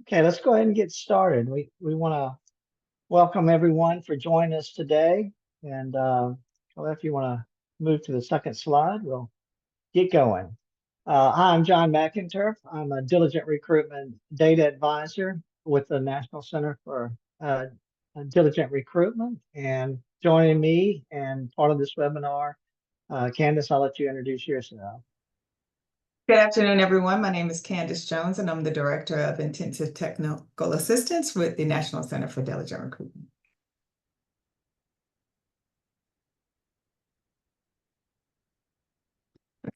Okay, let's go ahead and get started. We want to welcome everyone for joining us today. And well, if you want to move to the second slide, we'll get going. Hi, I'm John McInturf. I'm a Diligent Recruitment Data Advisor with the National Center for Diligent Recruitment. And joining me and part of this webinar, Candace, I'll let you introduce yourself. Good afternoon, everyone. My name is Candace Jones, and I'm the Director of Intensive Technical Assistance with the National Center for Diligent Recruitment.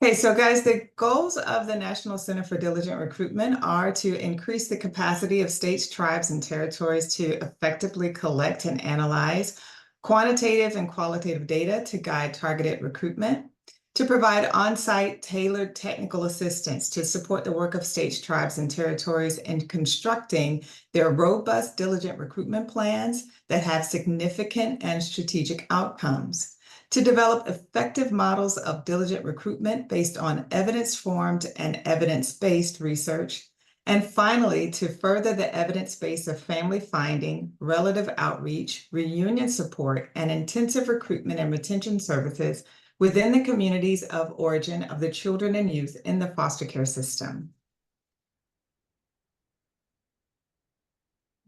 Okay, so guys, the goals of the National Center for Diligent Recruitment are to increase the capacity of states, tribes, and territories to effectively collect and analyze quantitative and qualitative data to guide targeted recruitment, to provide on-site tailored technical assistance to support the work of states, tribes, and territories in constructing their robust, diligent recruitment plans that have significant and strategic outcomes, to develop effective models of diligent recruitment based on evidence-formed and evidence-based research, and finally, to further the evidence base of family finding, relative outreach, reunion support, and intensive recruitment and retention services within the communities of origin of the children and youth in the foster care system.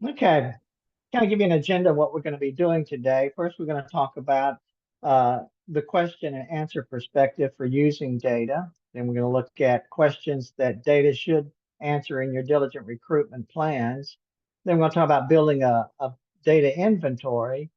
Okay, kind of give you an agenda of what we're going to be doing today. First, we're going to talk about the question and answer perspective for using data. Then we're going to look at questions that data should answer in your diligent recruitment plans. Then we're going to talk about building a data inventory,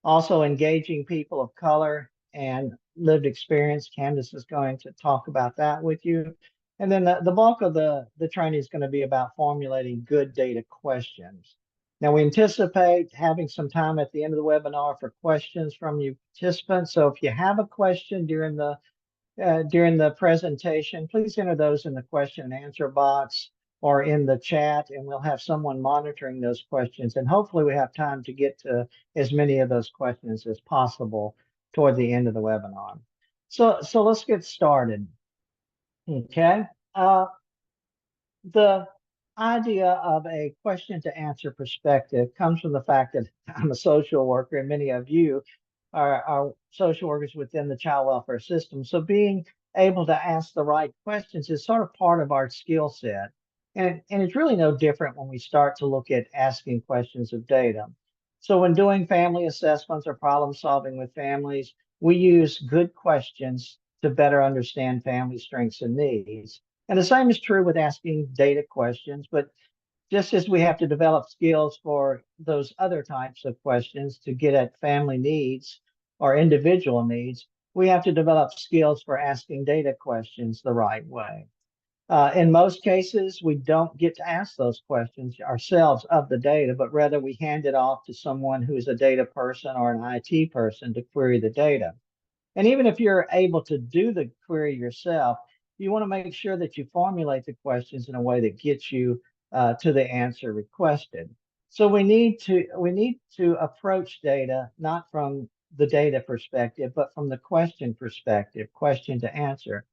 also engaging people of color and lived experience. Candace is going to talk about that with you. And then the bulk of the training is going to be about formulating good data questions. Now, we anticipate having some time at the end of the webinar for questions from you participants. So if you have a question during the presentation, please enter those in the question and answer box or in the chat, and we'll have someone monitoring those questions. And hopefully we have time to get to as many of those questions as possible toward the end of the webinar. So let's get started. Okay. The idea of a question to answer perspective comes from the fact that I'm a social worker and many of you are social workers within the child welfare system. So being able to ask the right questions is sort of part of our skill set. And it's really no different when we start to look at asking questions of data. So when doing family assessments or problem solving with families, we use good questions to better understand family strengths and needs. And the same is true with asking data questions, but just as we have to develop skills for those other types of questions to get at family needs or individual needs, we have to develop skills for asking data questions the right way. In most cases, we don't get to ask those questions ourselves of the data, but rather we hand it off to someone who's a data person or an IT person to query the data. And even if you're able to do the query yourself, you want to make sure that you formulate the questions in a way that gets you to the answer requested. So we need to approach data not from the data perspective, but from the question perspective, question to answer.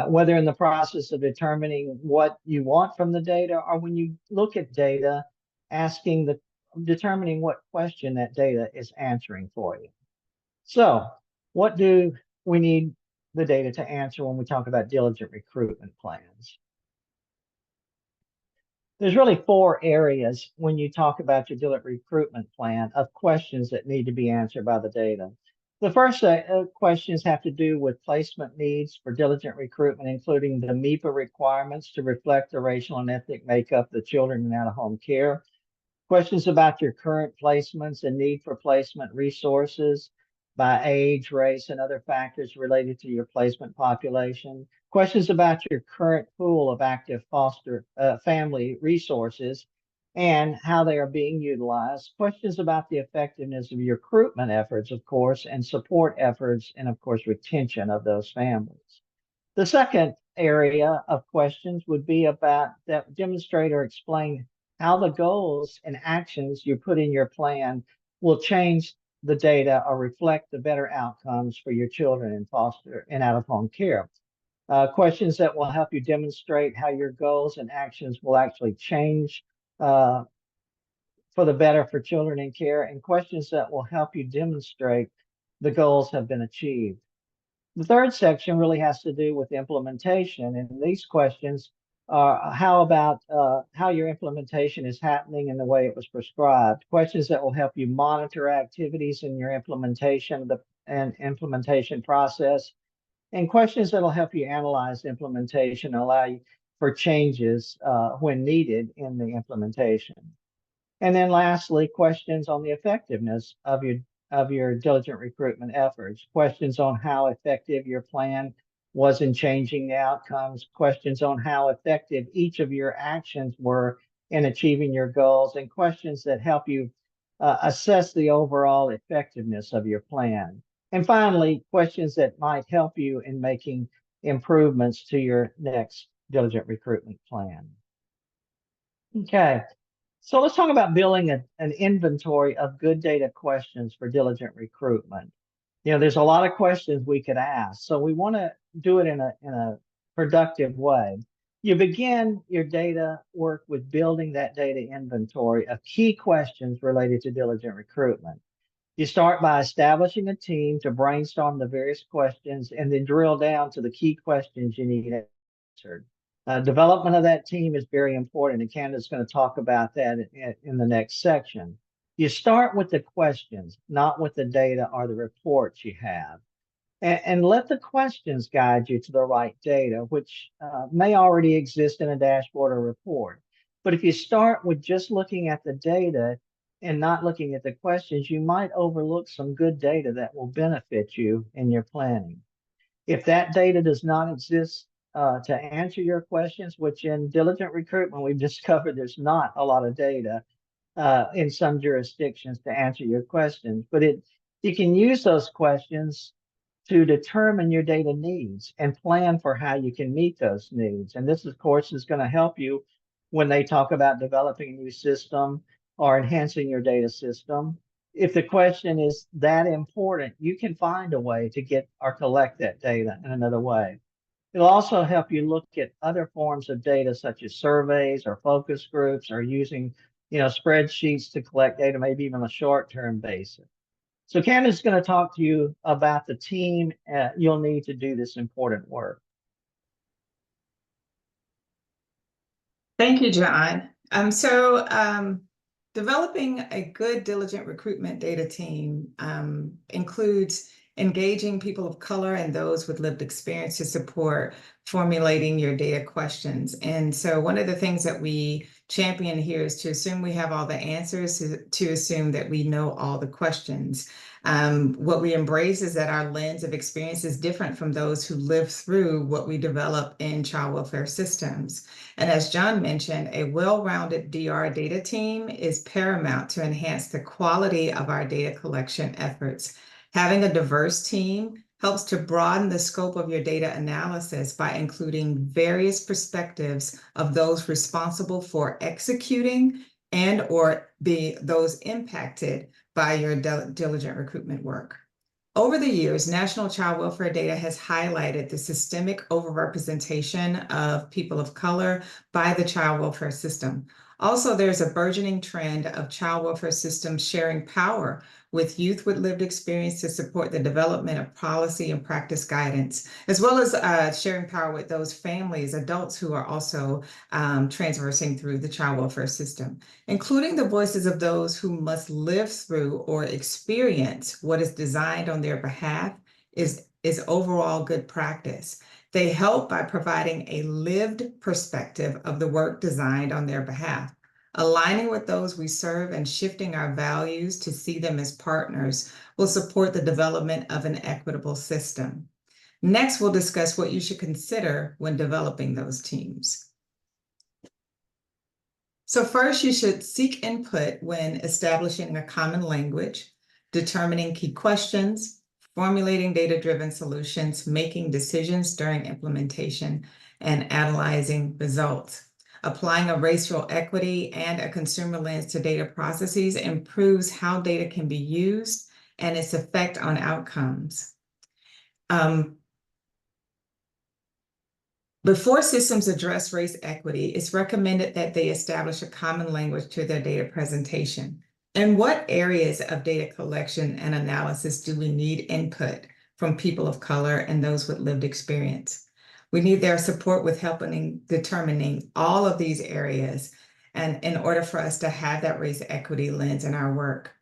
Whether in the process of determining what you want from the data, or when you look at data, determining what question that data is answering for you. So what do we need the data to answer when we talk about diligent recruitment plans? There's really 4 areas when you talk about your diligent recruitment plan of questions that need to be answered by the data. The first questions have to do with placement needs for diligent recruitment, including the MEPA requirements to reflect the racial and ethnic makeup of the children in out-of-home care. Questions about your current placements and need for placement resources by age, race, and other factors related to your placement population. Questions about your current pool of active foster family resources and how they are being utilized. Questions about the effectiveness of your recruitment efforts, of course, and support efforts, and of course, retention of those families. The second area of questions would be about that demonstrate or explain how the goals and actions you put in your plan will change the data or reflect the better outcomes for your children in foster and out-of-home care. Questions that will help you demonstrate how your goals and actions will actually change uh, for the better for children in care, and questions that will help you demonstrate the goals have been achieved. The third section really has to do with implementation, and these questions are how about how your implementation is happening in the way it was prescribed. Questions that will help you monitor activities in your implementation and implementation process, and questions that will help you analyze implementation and allow you for changes when needed in the implementation. And then lastly, questions on the effectiveness of your diligent recruitment efforts, questions on how effective your plan was in changing the outcomes, questions on how effective each of your actions were in achieving your goals, and questions that help you assess the overall effectiveness of your plan. And finally, questions that might help you in making improvements to your next diligent recruitment plan. Okay. So let's talk about building an inventory of good data questions for diligent recruitment. There's a lot of questions we could ask, so we want to do it in a productive way. You begin your data work with building that data inventory of key questions related to diligent recruitment. You start by establishing a team to brainstorm the various questions and then drill down to the key questions you need answered. Development of that team is very important, and Candace's going to talk about that in the next section. You start with the questions, not with the data or the reports you have. And let the questions guide you to the right data, which may already exist in a dashboard or report. But if you start with just looking at the data and not looking at the questions, you might overlook some good data that will benefit you in your planning. If that data does not exist to answer your questions, which in diligent recruitment, we've discovered there's not a lot of data in some jurisdictions to answer your questions, but you can use those questions to determine your data needs and plan for how you can meet those needs. And this, of course, is going to help you when they talk about developing a new system or enhancing your data system. If the question is that important, you can find a way to get or collect that data in another way. It'll also help you look at other forms of data, such as surveys or focus groups, or using spreadsheets to collect data, maybe even on a short-term basis. So Candace is going to talk to you about the team you'll need to do this important work. Thank you, John. Developing a good diligent recruitment data team includes engaging people of color and those with lived experience to support formulating your data questions. And so one of the things that we champion here is to assume we have all the answers, to assume that we know all the questions. What we embrace is that our lens of experience is different from those who live through what we develop in child welfare systems. And as John mentioned, a well-rounded DR data team is paramount to enhance the quality of our data collection efforts. Having a diverse team helps to broaden the scope of your data analysis by including various perspectives of those responsible for executing and/or those impacted by your diligent recruitment work. Over the years, national child welfare data has highlighted the systemic overrepresentation of people of color by the child welfare system. Also, there's a burgeoning trend of child welfare systems sharing power with youth with lived experience to support the development of policy and practice guidance, as well as sharing power with those families, adults who are also transversing through the child welfare system, including the voices of those who must live through or experience what is designed on their behalf is overall good practice. They help by providing a lived perspective of the work designed on their behalf. Aligning with those we serve and shifting our values to see them as partners will support the development of an equitable system. Next, we'll discuss what you should consider when developing those teams. So first, you should seek input when establishing a common language, determining key questions, formulating data-driven solutions, making decisions during implementation, and analyzing results. Applying a racial equity and a consumer lens to data processes improves how data can be used and its effect on outcomes. Before systems address race equity, it's recommended that they establish a common language to their data presentation. In what areas of data collection and analysis do we need input from people of color and those with lived experience? We need their support with helping determining all of these areas, and in order for us to have that race equity lens in our work.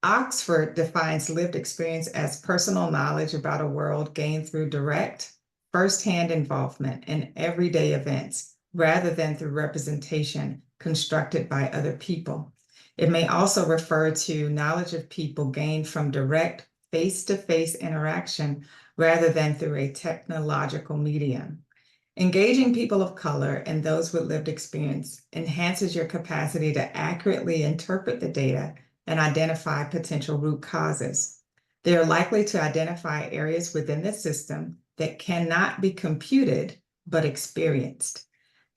Oxford defines lived experience as personal knowledge about a world gained through direct, firsthand involvement in everyday events rather than through representation constructed by other people. It may also refer to knowledge of people gained from direct face-to-face interaction rather than through a technological medium. Engaging people of color and those with lived experience enhances your capacity to accurately interpret the data and identify potential root causes. They are likely to identify areas within the system that cannot be computed but experienced.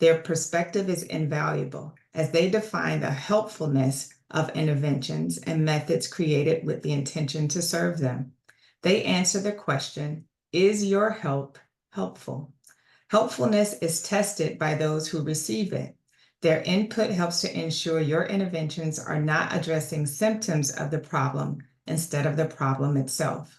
Their perspective is invaluable as they define the helpfulness of interventions and methods created with the intention to serve them. They answer the question, is your help helpful? Helpfulness is tested by those who receive it. Their input helps to ensure your interventions are not addressing symptoms of the problem instead of the problem itself.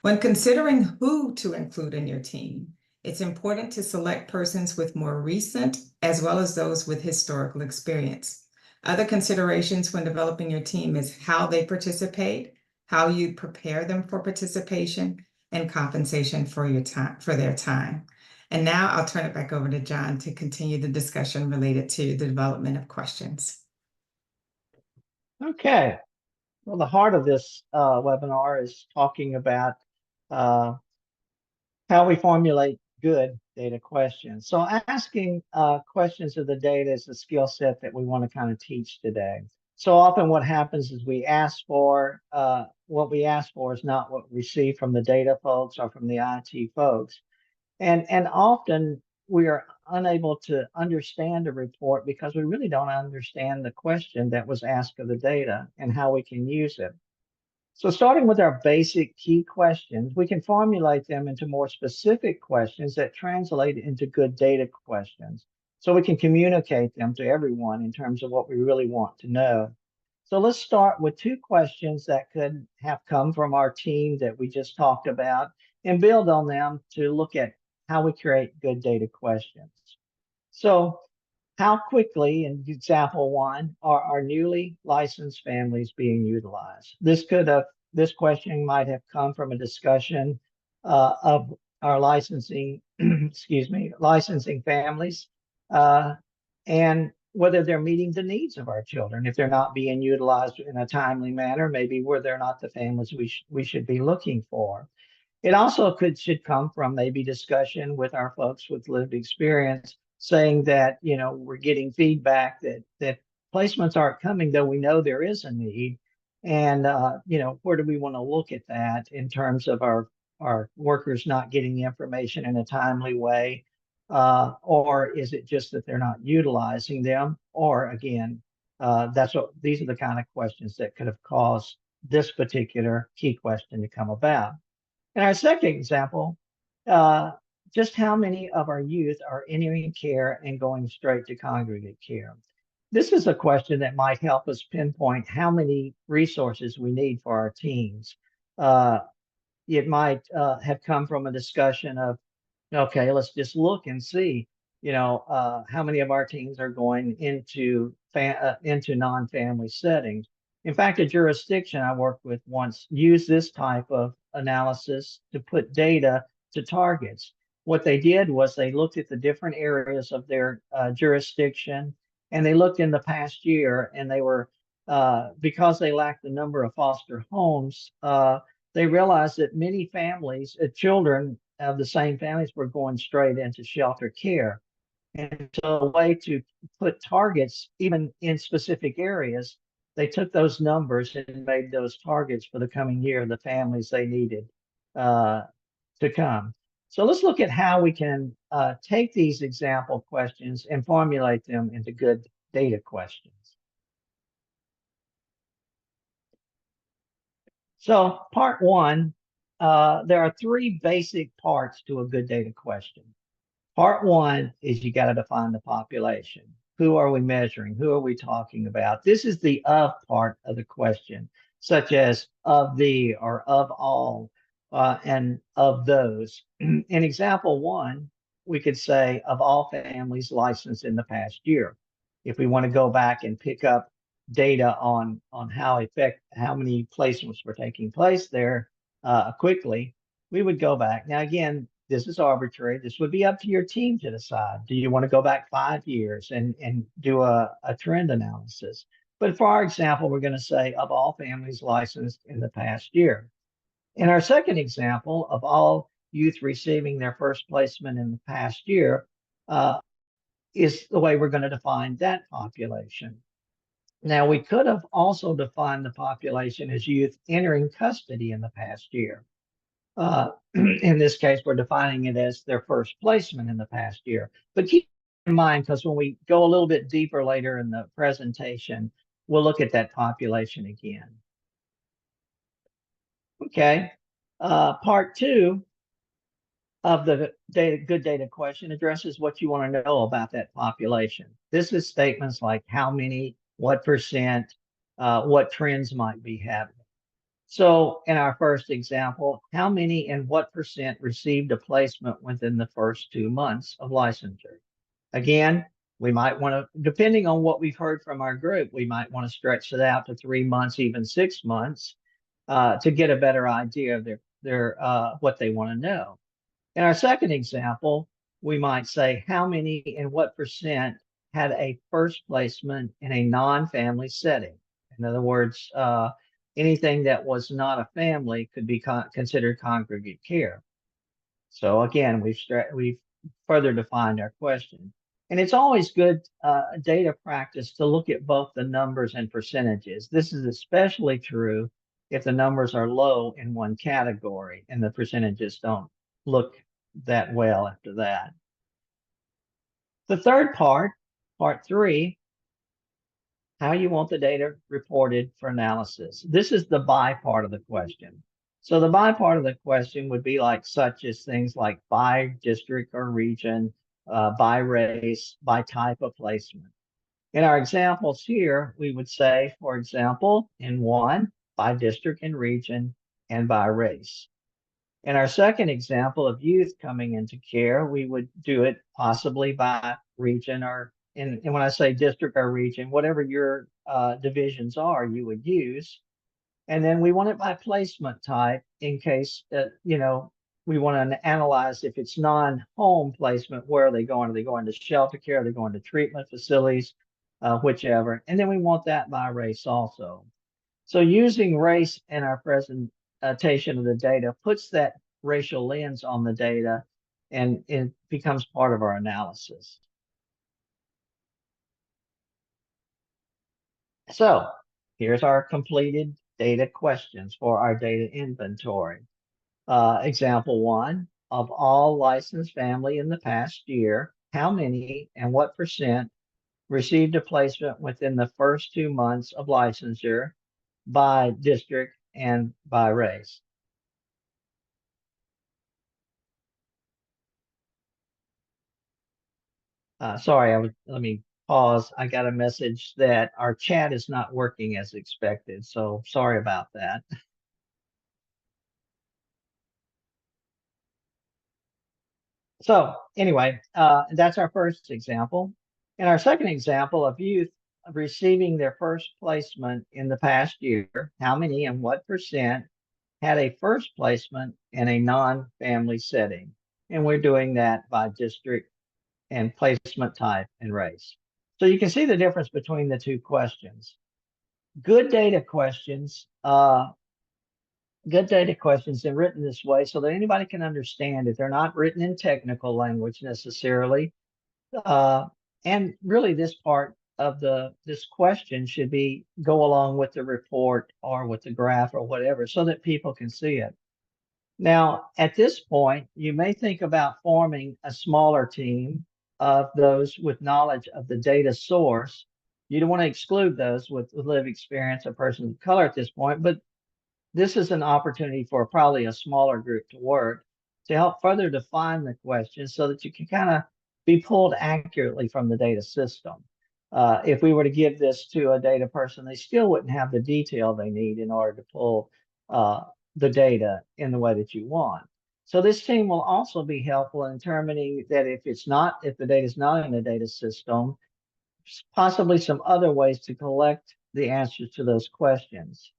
When considering who to include in your team, it's important to select persons with more recent as well as those with historical experience. Other considerations when developing your team is how they participate, how you prepare them for participation, and compensation for their time. And now I'll turn it back over to John to continue the discussion related to the development of questions. Okay. Well, the heart of this webinar is talking about how we formulate good data questions. So asking questions of the data is a skill set that we want to kind of teach today. So often what happens is we ask for, what we ask for is not what we receive from the data folks or from the IT folks. And often we are unable to understand a report because we really don't understand the question that was asked of the data and how we can use it. So starting with our basic key questions, we can formulate them into more specific questions that translate into good data questions. So we can communicate them to everyone in terms of what we really want to know. So let's start with two questions that could have come from our team that we just talked about and build on them to look at how we create good data questions. So how quickly, in example one, are our newly licensed families being utilized? This question might have come from a discussion of our licensing, excuse me, licensing families, and whether they're meeting the needs of our children. If they're not being utilized in a timely manner, maybe where they're not the families we should be looking for. It also should come from maybe discussion with our folks with lived experience, saying that, you know, we're getting feedback that placements aren't coming, though we know there is a need. And, you know, where do we want to look at that in terms of our workers not getting the information in a timely way? Or is it just that they're not utilizing them? Or again, these are the kind of questions that could have caused this particular key question to come about. In our second example, just how many of our youth are entering care and going straight to congregate care? This is a question that might help us pinpoint how many resources we need for our teams. It might have come from a discussion of, okay, let's just look and see, you know, how many of our teams are going into non-family settings. In fact, a jurisdiction I worked with once used this type of analysis to put data to targets. What they did was they looked at the different areas of their jurisdiction, and they looked in the past year, and they were, because they lacked the number of foster homes, they realized that many families, children of the same families, were going straight into shelter care. And so a way to put targets, even in specific areas, they took those numbers and made those targets for the coming year, the families they needed to come. So let's look at how we can take these example questions and formulate them into good data questions. So part one, there are three basic parts to a good data question. Part one is you got to define the population. Who are we measuring? Who are we talking about? This is the of part of the question, such as of the or of all and of those. In example one, we could say of all families licensed in the past year. If we want to go back and pick up data on how many placements were taking place there quickly, we would go back. Now, again, this is arbitrary. This would be up to your team to decide. Do you want to go back 5 years and do a trend analysis? But for our example, we're going to say of all families licensed in the past year. In our second example, of all youth receiving their first placement in the past year, is the way we're going to define that population. Now, we could have also defined the population as youth entering custody in the past year. In this case, we're defining it as their first placement in the past year. But keep in mind, because when we go a little bit deeper later in the presentation, we'll look at that population again. Okay. Part two of the good data question addresses what you want to know about that population. This is statements like how many, what percent, what trends might be happening. So in our first example, how many and what percent received a placement within the first 2 months of licensure? Again, we might want to, depending on what we've heard from our group, we might want to stretch it out to 3 months, even 6 months, to get a better idea of their what they want to know. In our second example, we might say how many and what percent had a first placement in a non-family setting. In other words, anything that was not a family could be considered congregate care. So again, we've further defined our question. And it's always good data practice to look at both the numbers and percentages. This is especially true if the numbers are low in one category and the percentages don't look that well after that. The third part three, how you want the data reported for analysis. This is the by part of the question. So the by part of the question would be like such as things like by district or region, by race, by type of placement. In our examples here, we would say, for example, in one, by district and region and by race. In our second example of youth coming into care, we would do it possibly by region or, and when I say district or region, whatever your divisions are, you would use. And then we want it by placement type in case, we want to analyze if it's non-home placement, where are they going? Are they going to shelter care? Are they going to treatment facilities? Whichever. And then we want that by race also. So using race in our presentation of the data puts that racial lens on the data and it becomes part of our analysis. So here's our completed data questions for our data inventory. Example one, of all licensed family in the past year, how many and what percent received a placement within the first 2 months of licensure by district and by race? Sorry, let me pause. I got a message that our chat is not working as expected. So sorry about that. So anyway, that's our first example. And our second example of youth receiving their first placement in the past year, how many and what percent had a first placement in a non-family setting? And we're doing that by district and placement type and race. So you can see the difference between the two questions. Good data questions and written this way so that anybody can understand it. They're not written in technical language necessarily. And really this part of this question should go along with the report or with the graph or whatever so that people can see it. Now, at this point, you may think about forming a smaller team of those with knowledge of the data source. You don't want to exclude those with lived experience or persons of color at this point, but this is an opportunity for probably a smaller group to work to help further define the question so that you can kind of be pulled accurately from the data system. If we were to give this to a data person, they still wouldn't have the detail they need in order to pull the data in the way that you want. So this team will also be helpful in determining that if the data is not in the data system, possibly some other ways to collect the answers to those questions.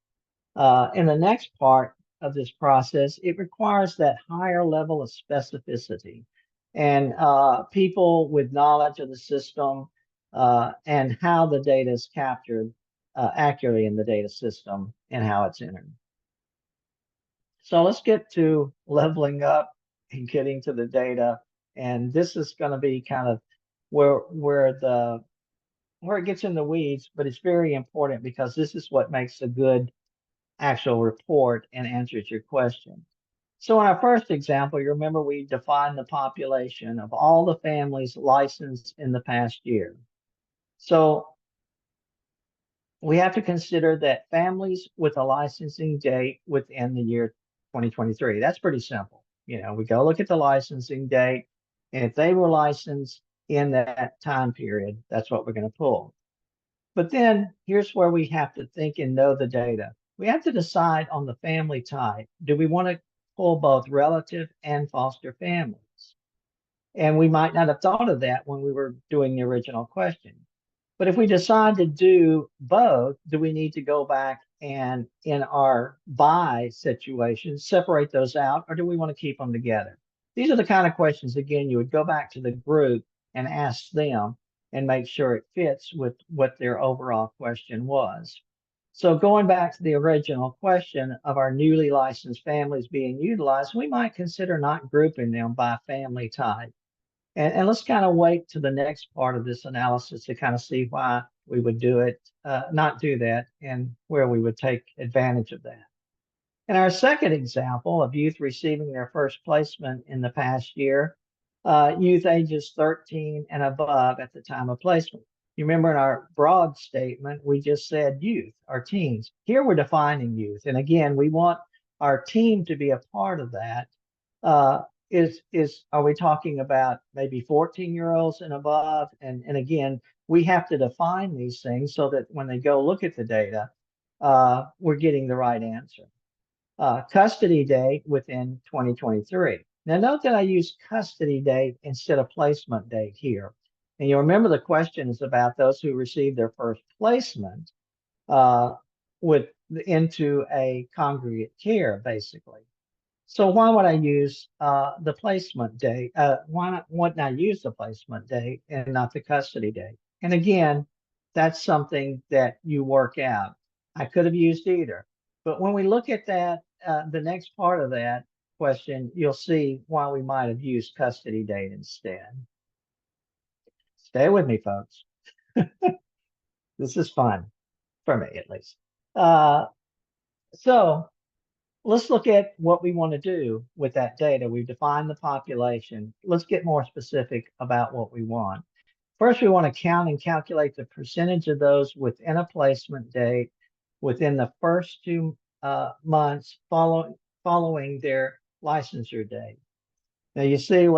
In the next part of this process, it requires that higher level of specificity and people with knowledge of the system and how the data is captured accurately in the data system and how it's entered. So let's get to leveling up and getting to the data. And this is going to be kind of where it gets in the weeds, but it's very important because this is what makes a good actual report and answers your question. So in our first example, you remember we defined the population of all the families licensed in the past year. So we have to consider that families with a licensing date within the year 2023. That's pretty simple. We go look at the licensing date, and if they were licensed in that time period, that's what we're going to pull. But then here's where we have to think and know the data. We have to decide on the family type. Do we want to pull both relative and foster families? And we might not have thought of that when we were doing the original question. But if we decide to do both, do we need to go back and in our by situation, separate those out, or do we want to keep them together? These are the kind of questions, again, you would go back to the group and ask them and make sure it fits with what their overall question was. So going back to the original question of our newly licensed families being utilized, we might consider not grouping them by family type. And let's kind of wait to the next part of this analysis to kind of see why we would do it, not do that, and where we would take advantage of that. In our second example of youth receiving their first placement in the past year, youth ages 13 and above at the time of placement. You remember in our broad statement, we just said youth, our teens. Here we're defining youth. And again, we want our team to be a part of that. Are we talking about maybe 14-year-olds and above? And again, we have to define these things so that when they go look at the data, we're getting the right answer. Custody date within 2023. Now note that I use custody date instead of placement date here. And you'll remember the question is about those who received their first placement into a congregate care, basically. So why would I use the placement date? Why wouldn't I use the placement date and not the custody date? And again, that's something that you work out. I could have used either. But when we look at that, the next part of that question, you'll see why we might have used custody date instead. Stay with me, folks. This is fun, for me at least. So let's look at what we want to do with that data. We've defined the population. Let's get more specific about what we want. First, we want to count and calculate the percentage of those within a placement date within the first 2 months following their licensure date. Now you see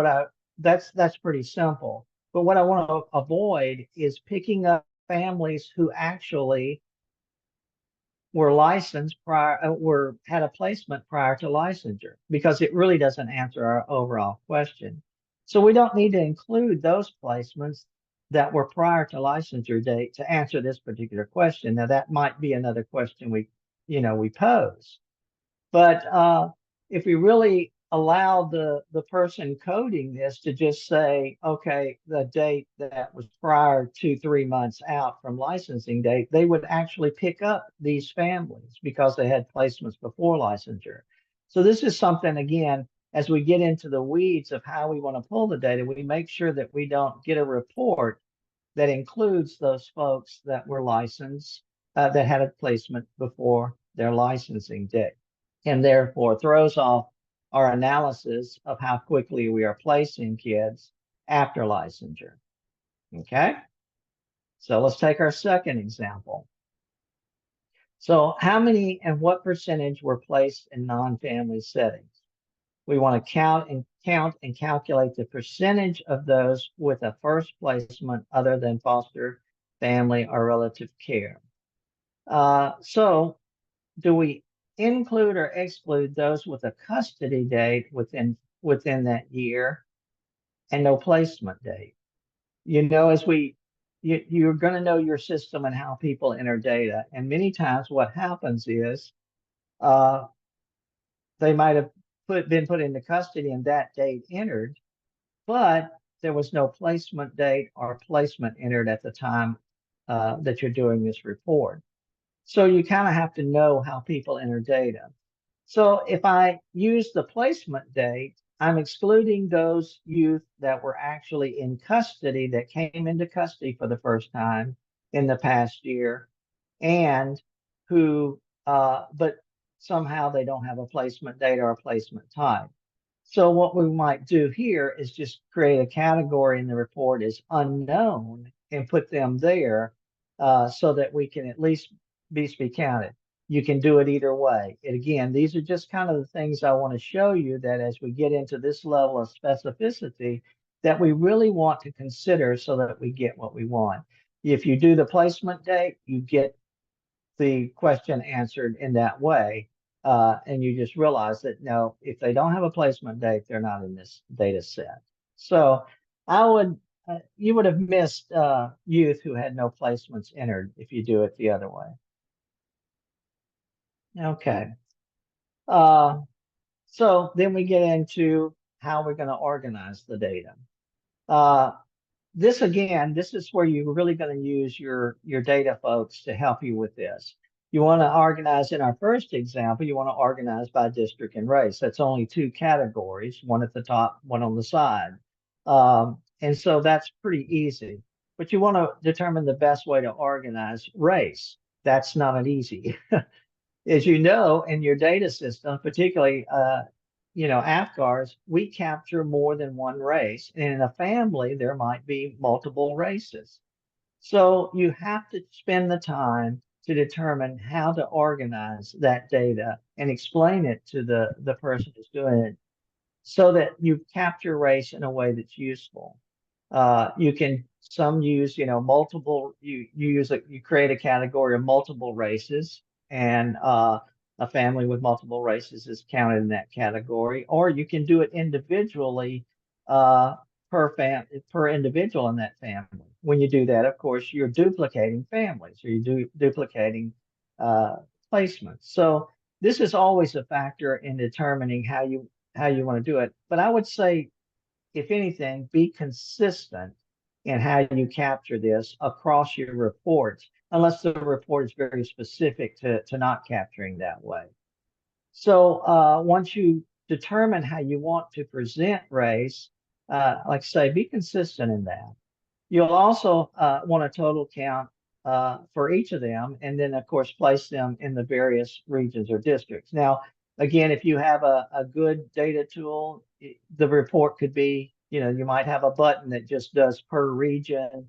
that's pretty simple. But what I want to avoid is picking up families who actually were licensed had a placement prior to licensure, because it really doesn't answer our overall question. So we don't need to include those placements that were prior to licensure date to answer this particular question. Now that might be another question we pose. But if we really allow the person coding this to just say, okay, the date that was prior to 3 months out from licensing date, they would actually pick up these families because they had placements before licensure. So this is something, again, as we get into the weeds of how we want to pull the data, we make sure that we don't get a report that includes those folks that were licensed, that had a placement before their licensing date, and therefore throws off our analysis of how quickly we are placing kids after licensure. Okay, so let's take our second example. So how many and what percentage were placed in non-family settings? We want to count and calculate the percentage of those with a first placement other than foster family or relative care. So do we include or exclude those with a custody date within that year and no placement date? As you're going to know your system and how people enter data. And many times what happens is uh, they might have been put into custody and that date entered, but there was no placement date or placement entered at the time that you're doing this report. So you kind of have to know how people enter data. So if I use the placement date, I'm excluding those youth that were actually in custody, that came into custody for the first time in the past year, and who, but somehow they don't have a placement date or a placement type. So what we might do here is just create a category in the report as unknown and put them there so that we can at least be counted. You can do it either way. And again, these are just kind of the things I want to show you, that as we get into this level of specificity, that we really want to consider so that we get what we want. If you do the placement date, you get the question answered in that way. And you just realize that no, if they don't have a placement date, they're not in this data set. So you would have missed youth who had no placements entered if you do it the other way. Okay. So then we get into how we're going to organize the data. This is where you're really going to use your data folks to help you with this. You want to organize, in our first example, you want to organize by district and race. That's only two categories, one at the top, one on the side. And so that's pretty easy. But you want to determine the best way to organize race. That's not an easy. As you know, in your data system, particularly AFCARs, we capture more than one race. And in a family, there might be multiple races. So you have to spend the time to determine how to organize that data and explain it to the person who's doing it so that you capture race in a way that's useful. You can some use, multiple, you create a category of multiple races, and a family with multiple races is counted in that category, or you can do it individually per individual in that family. When you do that, of course, you're duplicating families, or you duplicating placements. So this is always a factor in determining how you want to do it. But I would say, if anything, be consistent in how you capture this across your reports, unless the report is very specific to not capturing that way. So once you determine how you want to present race, like I say, be consistent in that. You'll also want a total count for each of them, and then, of course, place them in the various regions or districts. Now, again, if you have a good data tool, the report could be, you might have a button that just does per region,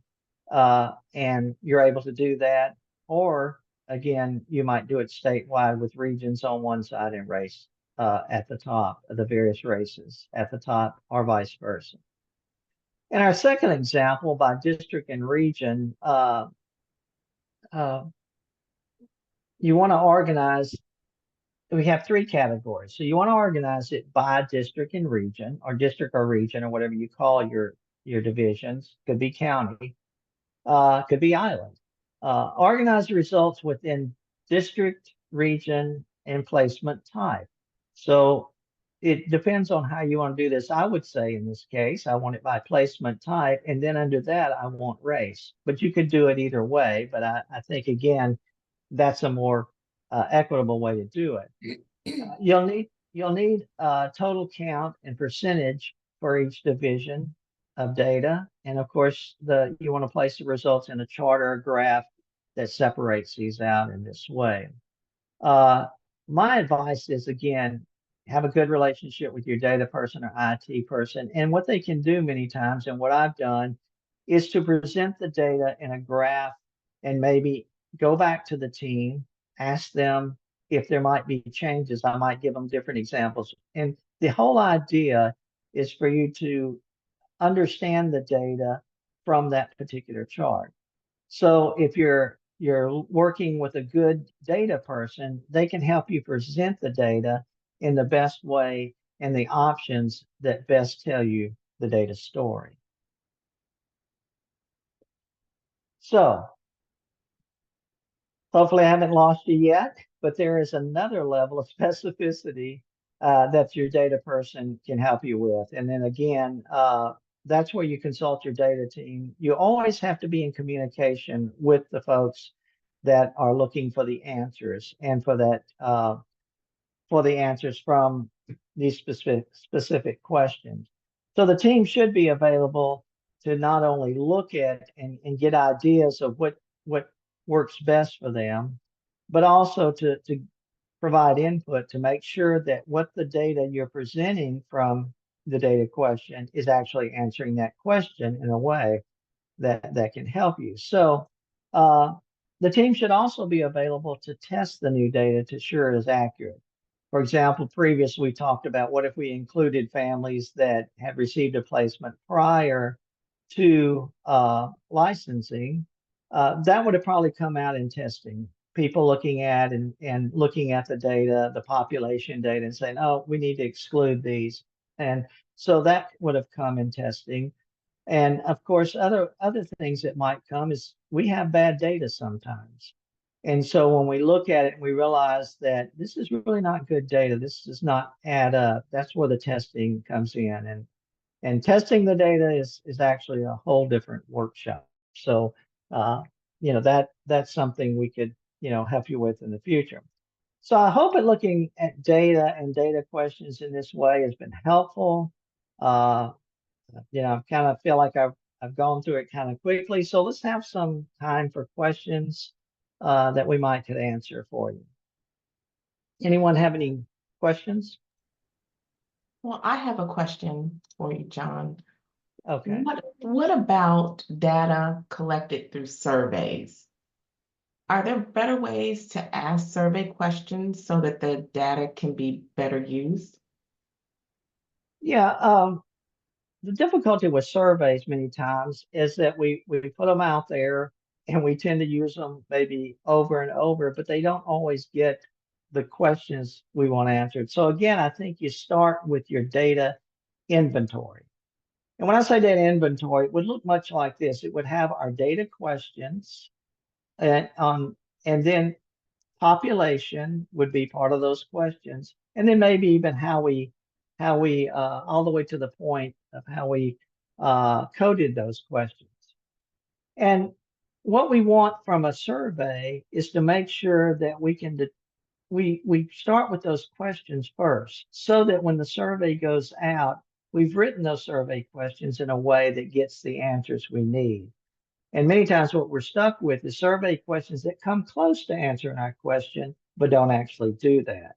and you're able to do that. Or, again, you might do it statewide with regions on one side and race at the top, of the various races at the top, or vice versa. In our second example, by district and region, you want to organize, we have three categories. So you want to organize it by district and region, or district or region, or whatever you call your divisions. Could be county, could be island. Organize the results within district, region, and placement type. So it depends on how you want to do this. I would say in this case, I want it by placement type, and then under that, I want race. But you could do it either way. But I think, again, that's a more equitable way to do it. You'll need total count and percentage for each division of data, and of course, you want to place the results in a chart or a graph that separates these out in this way. My advice is, again, have a good relationship with your data person or IT person. And what they can do many times, and what I've done, is to present the data in a graph and maybe go back to the team, ask them if there might be changes. I might give them different examples. And the whole idea is for you to understand the data from that particular chart. So if you're working with a good data person, they can help you present the data in the best way and the options that best tell you the data story. So hopefully I haven't lost you yet, but there is another level of specificity that your data person can help you with. And then again, that's where you consult your data team. You always have to be in communication with the folks that are looking for the answers and for that for the answers from these specific questions. So the team should be available to not only look at and get ideas of what works best for them, but also to provide input to make sure that what the data you're presenting from the data question is actually answering that question in a way that can help you. So the team should also be available to test the new data to ensure it is accurate. For example, previously we talked about what if we included families that had received a placement prior to licensing. That would have probably come out in testing. People looking at and looking at the data, the population data, and saying, oh, we need to exclude these. And so that would have come in testing. And of course, other things that might come is we have bad data sometimes. And so when we look at it and we realize that this is really not good data, this does not add up, that's where the testing comes in. And testing the data is actually a whole different workshop. So that's something we could help you with in the future. So I hope that looking at data and data questions in this way has been helpful. I kind of feel like I've gone through it kind of quickly. So let's have some time for questions that we might could answer for you. Anyone have any questions? Well, I have a question for you, John. Okay. What about data collected through surveys? Are there better ways to ask survey questions so that the data can be better used? Yeah, the difficulty with surveys many times is that we put them out there and we tend to use them maybe over and over, but they don't always get the questions we want answered. So again, I think you start with your data inventory. And when I say data inventory, it would look much like this. It would have our data questions and then population would be part of those questions. And then maybe even how we all the way to the point of how we coded those questions. And what we want from a survey is to make sure that we start with those questions first, so that when the survey goes out, we've written those survey questions in a way that gets the answers we need. And many times what we're stuck with is survey questions that come close to answering our question, but don't actually do that.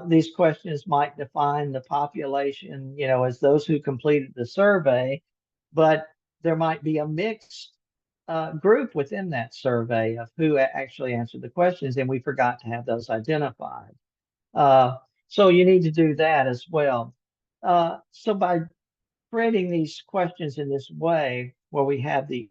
These questions might define the population, as those who completed the survey, but there might be a mixed group within that survey of who actually answered the questions, and we forgot to have those identified. So you need to do that as well. So by creating these questions in this way, where we have the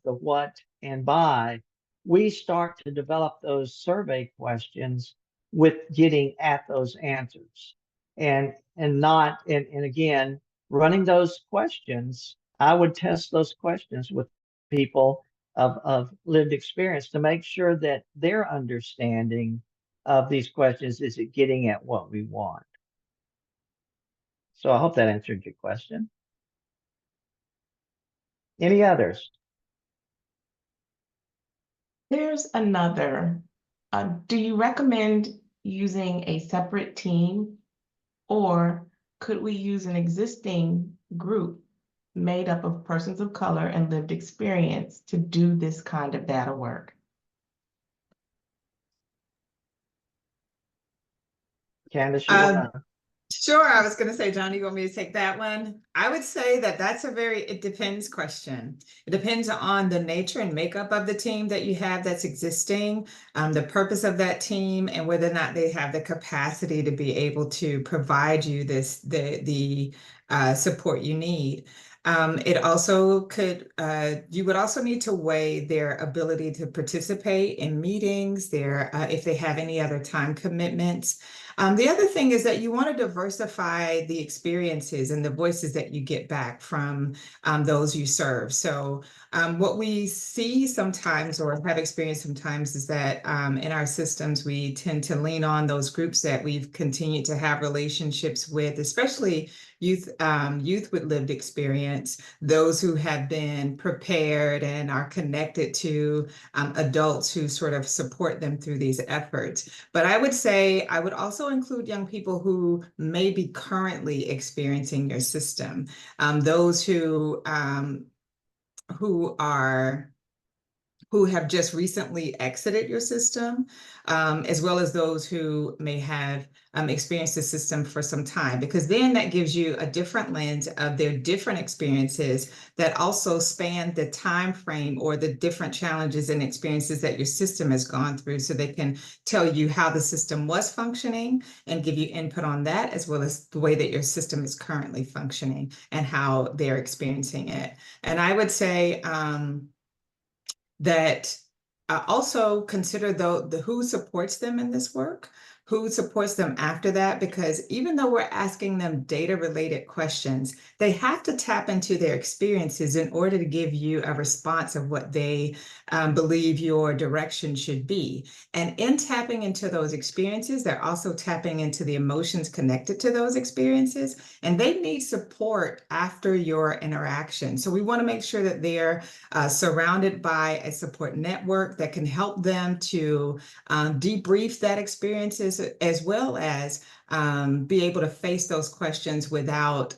what, and by, we start to develop those survey questions with getting at those answers. And again, running those questions, I would test those questions with people of lived experience to make sure that their understanding of these questions is it getting at what we want. So I hope that answered your question. Any others? There's another. Do you recommend using a separate team, or could we use an existing group made up of persons of color and lived experience to do this kind of data work? Candace, you wanna? Sure. I was going to say, John, you want me to take that one? I would say that that's a very, it depends question. It depends on the nature and makeup of the team that you have that's existing, the purpose of that team, and whether or not they have the capacity to be able to provide you the support you need. It also could, you would also need to weigh their ability to participate in meetings, if they have any other time commitments. The other thing is that you want to diversify the experiences and the voices that you get back from those you serve. So what we see sometimes or have experienced sometimes is that in our systems, we tend to lean on those groups that we've continued to have relationships with, especially youth with lived experience, those who have been prepared and are connected to adults who sort of support them through these efforts. But I would say I would also include young people who may be currently experiencing your system, those who have just recently exited your system, as well as those who may have experienced the system for some time, because then that gives you a different lens of their different experiences that also span the time frame or the different challenges and experiences that your system has gone through, so they can tell you how the system was functioning and give you input on that, as well as the way that your system is currently functioning and how they're experiencing it. And I would say that also consider the who supports them in this work, who supports them after that, because even though we're asking them data related questions, they have to tap into their experiences in order to give you a response of what they believe your direction should be. And in tapping into those experiences, they're also tapping into the emotions connected to those experiences, and they need support after your interaction. So we want to make sure that they're surrounded by a support network that can help them to debrief that experiences, as well as be able to face those questions without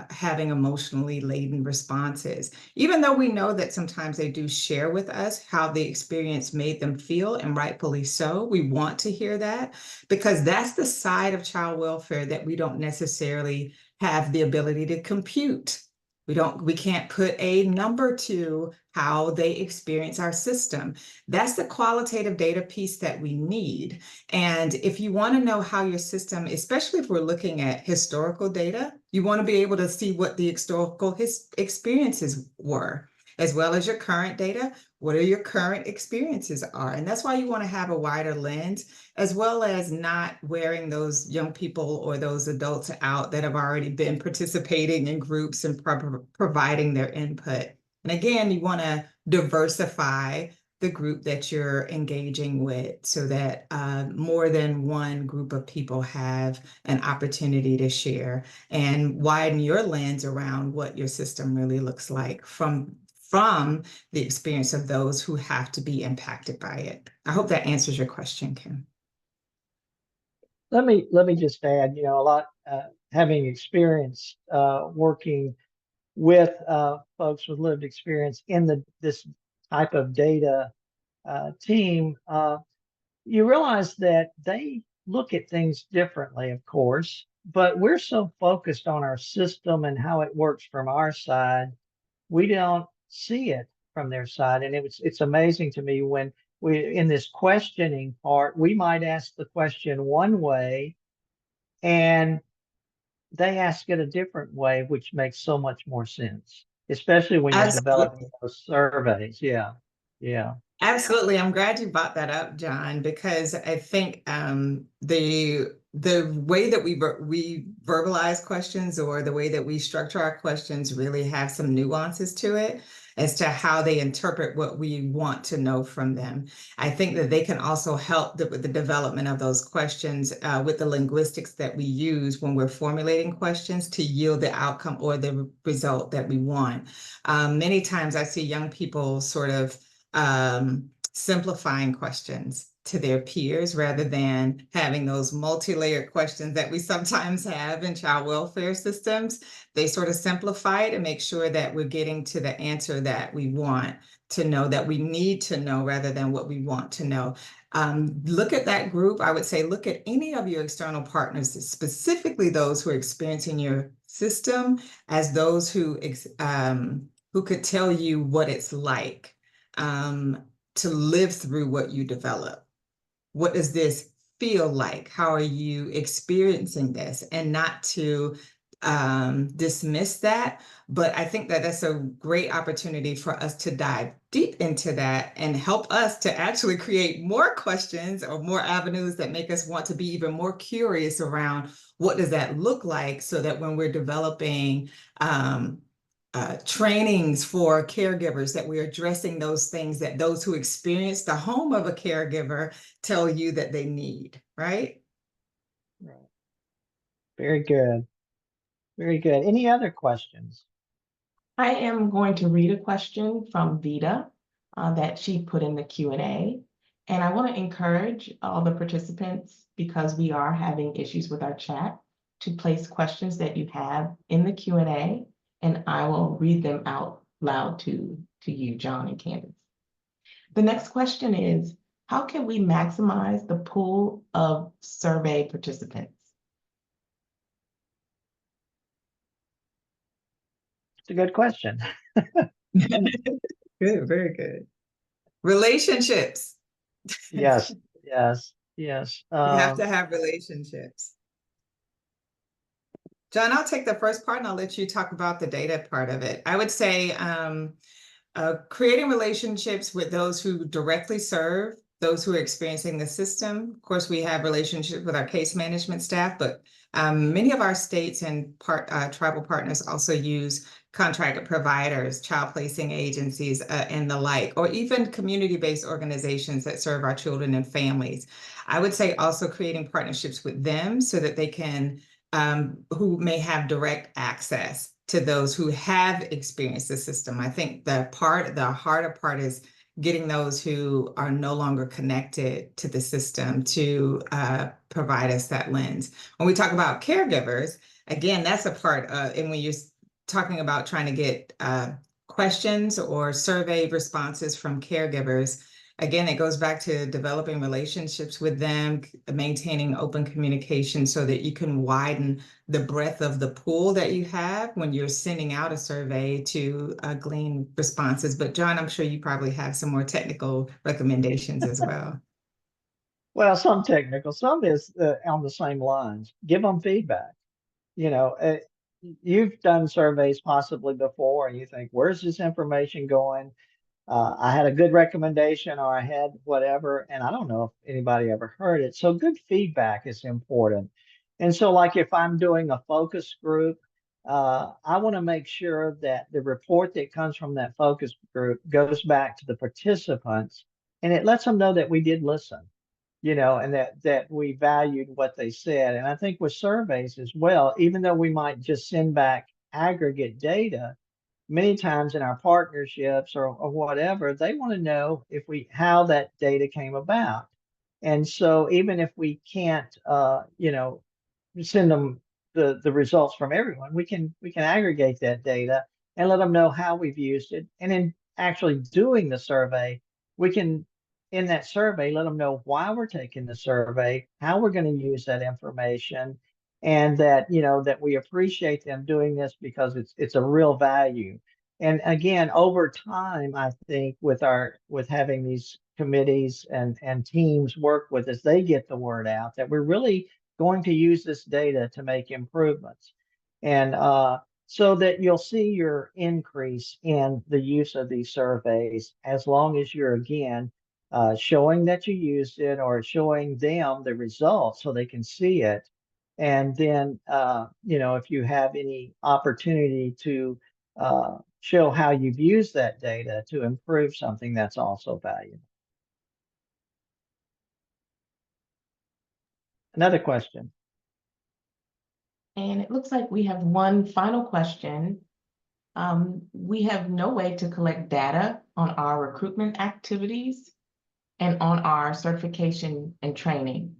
having emotionally laden responses. Even though we know that sometimes they do share with us how the experience made them feel, and rightfully so, we want to hear that, because that's the side of child welfare that we don't necessarily have the ability to compute. We can't put a number to how they experience our system. That's the qualitative data piece that we need. And if you want to know how your system, especially if we're looking at historical data, you want to be able to see what the historical experiences were, as well as your current data, what are your current experiences are. And that's why you want to have a wider lens, as well as not wearing those young people or those adults out that have already been participating in groups and providing their input. And again, you want to diversify the group that you're engaging with, so that more than one group of people have an opportunity to share, and widen your lens around what your system really looks like from the experience of those who have to be impacted by it. I hope that answers your question, Kim. Let me just add, a lot, having experience working with folks with lived experience in this type of data team, you realize that they look at things differently, of course, but we're so focused on our system and how it works from our side, we don't see it from their side. And it's amazing to me when in this questioning part, we might ask the question one way and they ask it a different way, which makes so much more sense, especially when you're developing those surveys. Yeah. Yeah. Absolutely. I'm glad you brought that up, John, because I think the way that we verbalize questions, or the way that we structure our questions, really have some nuances to it as to how they interpret what we want to know from them. I think that they can also help with the development of those questions with the linguistics that we use when we're formulating questions to yield the outcome or the result that we want. Many times I see young people sort of simplifying questions to their peers, rather than having those multi-layered questions that we sometimes have in child welfare systems. They sort of simplify it and make sure that we're getting to the answer that we want. to know, that we need to know rather than what we want to know. Look at that group. I would say look at any of your external partners, specifically those who are experiencing your system, as those who could tell you what it's like to live through what you develop. What does this feel like? How are you experiencing this? And not to dismiss that, but I think that that's a great opportunity for us to dive deep into that and help us to actually create more questions or more avenues that make us want to be even more curious around what does that look like, so that when we're developing trainings for caregivers, that we're addressing those things that those who experience the home of a caregiver tell you that they need, right? Right. Very good. Very good. Any other questions? I am going to read a question from Vita that she put in the Q&A. And I want to encourage all the participants, because we are having issues with our chat, to place questions that you have in the Q&A, and I will read them out loud to you, John and Candace. The next question is, how can we maximize the pool of survey participants? It's a good question. Good, very good. Relationships. Yes, yes, yes. You have to have relationships. John, I'll take the first part and I'll let you talk about the data part of it. I would say creating relationships with those who directly serve those who are experiencing the system. Of course, we have relationships with our case management staff, but many of our states and tribal partners also use contracted providers, child placing agencies, and the like, or even community-based organizations that serve our children and families. I would say also creating partnerships with them so that they can, who may have direct access to those who have experienced the system. I think the harder part is getting those who are no longer connected to the system to provide us that lens. When we talk about caregivers, again, that's a part and when you're talking about trying to get questions or survey responses from caregivers, again, it goes back to developing relationships with them, maintaining open communication so that you can widen the breadth of the pool that you have when you're sending out a survey to glean responses. But John, I'm sure you probably have some more technical recommendations as well. Well, some technical, some is on the same lines. Give them feedback. You know, you've done surveys possibly before, and you think, where's this information going? I had a good recommendation, or I had whatever, and I don't know if anybody ever heard it. So good feedback is important. And so like if I'm doing a focus group, I want to make sure that the report that comes from that focus group goes back to the participants, and it lets them know that we did listen, and that we valued what they said. And I think with surveys as well, even though we might just send back aggregate data, many times in our partnerships or whatever, they want to know how that data came about. And so even if we can't, send them the results from everyone, we can aggregate that data and let them know how we've used it. And in actually doing the survey, we can, in that survey, let them know why we're taking the survey, how we're going to use that information, and that that we appreciate them doing this because it's a real value. And again, over time, I think with having these committees and teams work with us, they get the word out that we're really going to use this data to make improvements. And so that you'll see your increase in the use of these surveys, as long as you're, again, showing that you used it or showing them the results so they can see it. And then, if you have any opportunity to show how you've used that data to improve something, that's also valuable. Another question. And it looks like we have one final question. We have no way to collect data on our recruitment activities and on our certification and training.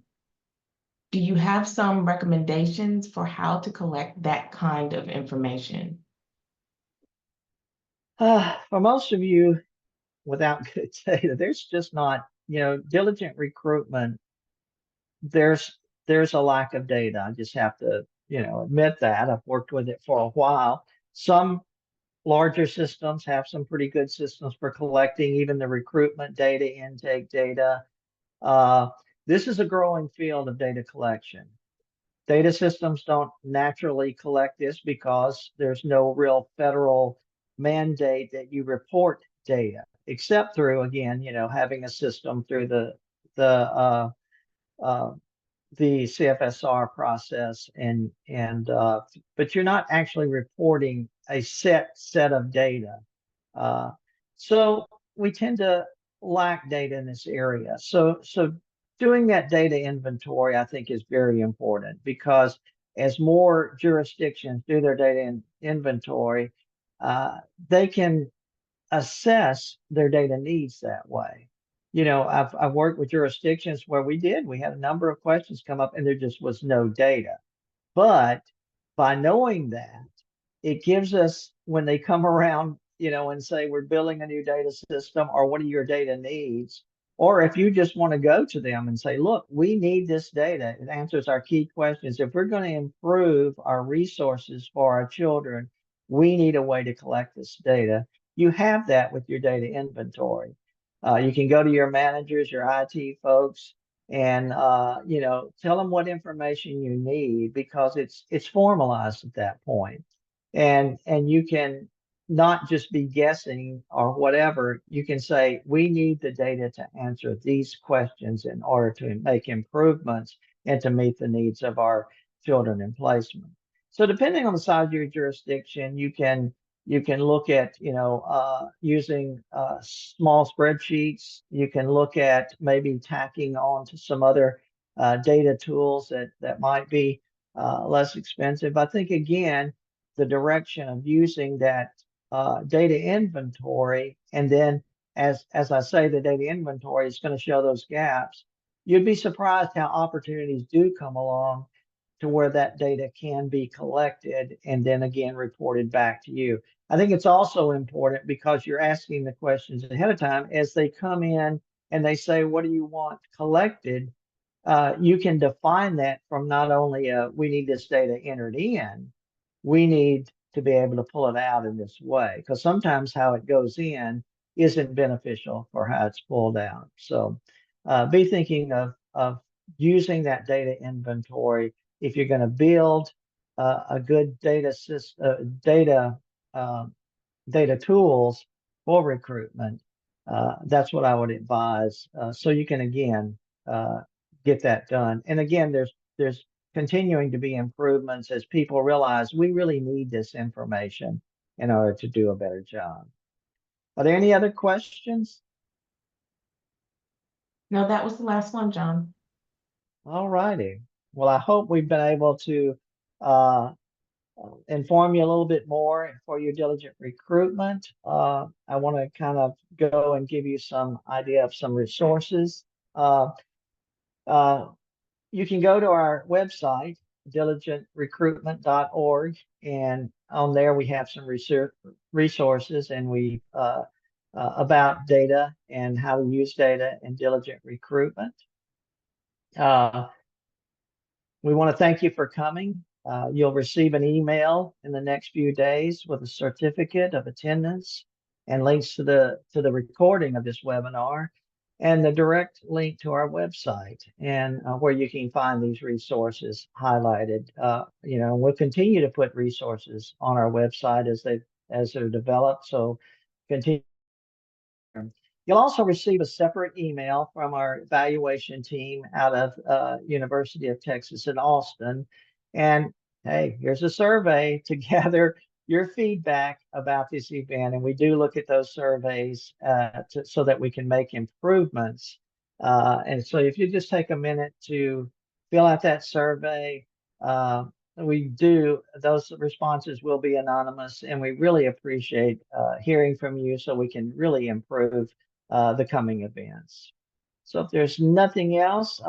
Do you have some recommendations for how to collect that kind of information? For most of you, without good data, there's just not, diligent recruitment, there's a lack of data. I just have to, admit that. I've worked with it for a while. Some larger systems have some pretty good systems for collecting even the recruitment data, intake data. Uh, this is a growing field of data collection. Data systems don't naturally collect this because there's no real federal mandate that you report data, except through, again, having a system through the uh, uh, the CFSR process, but you're not actually reporting a set of data. Uh, so we tend to lack data in this area. So doing that data inventory, I think, is very important, because as more jurisdictions do their data inventory, they can assess their data needs that way. I've worked with jurisdictions where we had a number of questions come up and there just was no data. But by knowing that, it gives us, when they come around, and say, we're building a new data system, or what are your data needs? Or if you just want to go to them and say, look, we need this data, it answers our key questions. If we're going to improve our resources for our children, we need a way to collect this data. You have that with your data inventory. You can go to your managers, your IT folks, and tell them what information you need, because it's formalized at that point. And you can not just be guessing or whatever. You can say, we need the data to answer these questions in order to make improvements and to meet the needs of our children in placement. So depending on the size of your jurisdiction, you can look at, using small spreadsheets. You can look at maybe tacking on to some other data tools that might be less expensive. I think, again, the direction of using that data inventory, and then as I say, the data inventory is going to show those gaps. You'd be surprised how opportunities do come along to where that data can be collected and then again reported back to you. I think it's also important because you're asking the questions ahead of time as they come in and they say, what do you want collected? You can define that from not only we need this data entered in, we need to be able to pull it out in this way, because sometimes how it goes in isn't beneficial for how it's pulled out. So be thinking of using that data inventory if you're going to build a good data system, data tools for recruitment. That's what I would advise. So you can, again, get that done. And again, there's continuing to be improvements as people realize we really need this information in order to do a better job. Are there any other questions? No, that was the last one, John. All righty. Well, I hope we've been able to inform you a little bit more for your diligent recruitment. I want to kind of go and give you some idea of some resources. You can go to our website, diligentrecruitment.org, and on there we have some resources, and we about data and how to use data in diligent recruitment. We want to thank you for coming. You'll receive an email in the next few days with a certificate of attendance and links to the recording of this webinar, and the direct link to our website, and where you can find these resources highlighted. We'll continue to put resources on our website as they're developed. So continue. You'll also receive a separate email from our evaluation team out of University of Texas at Austin. And hey, here's a survey to gather your feedback about this event. And we do look at those surveys so that we can make improvements. And so if you just take a minute to fill out that survey, those responses will be anonymous, and we really appreciate hearing from you so we can really improve the coming events. So if there's nothing else,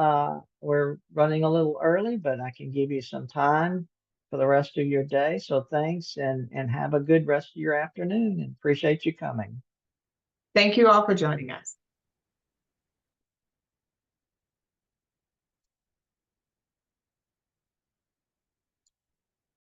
we're running a little early, but I can give you some time for the rest of your day. So thanks, and have a good rest of your afternoon, and appreciate you coming. Thank you all for joining us.